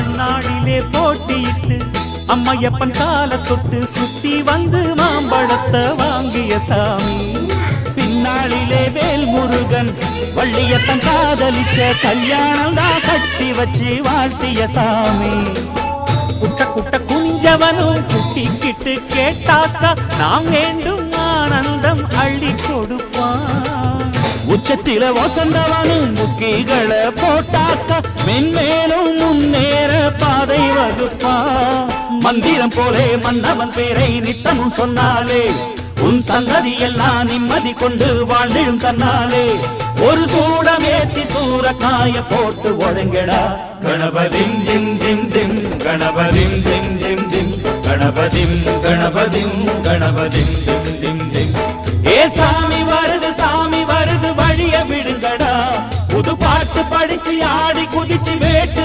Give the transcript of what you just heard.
அந்நாளிலே போட்டியிட்டு அம்மையப்பன் கால தொட்டு சுத்தி வந்து மாம்பழத்தை வாங்கிய சாமி. பின்னாளிலே வேல் முருகன் வள்ளியத்தன் காதலிச்ச கல்யாணம் தான் கட்டி வச்சு வாழ்த்திய சாமி. குட்ட குட்ட குஞ்சவனும் குட்டிக்கிட்டு கேட்டாக்கா நாம் வேண்டும் ஆனந்தம் அள்ளி கொடுப்பான். உச்சத்தில வசந்தவனும் முக்கிகளை போட்டாக்கா மென்மேலும் முன்னேற பாதை வகுப்பான். மந்திரம் போலே மன்னவன் பேரை நித்தமும் சொன்னாலே உன் சந்ததி எல்லாம் நிம்மதி கொண்டு வாழ்ந்திடும் தன்னாலே. ஒரு சூடம் ஏத்தி சூரக்காய போட்டு ஒழுங்கடா கணபதிம் திம் திம் திம் கணபதிம் திம் திம் திம் கணபதிம் கணபதிம் கணபதிம் திம் திம் திம். ஏ சாமி வருது வழிய விடுங்கடா. புது பாட்டு படிச்சு ஆடி குதிச்சு வேட்டு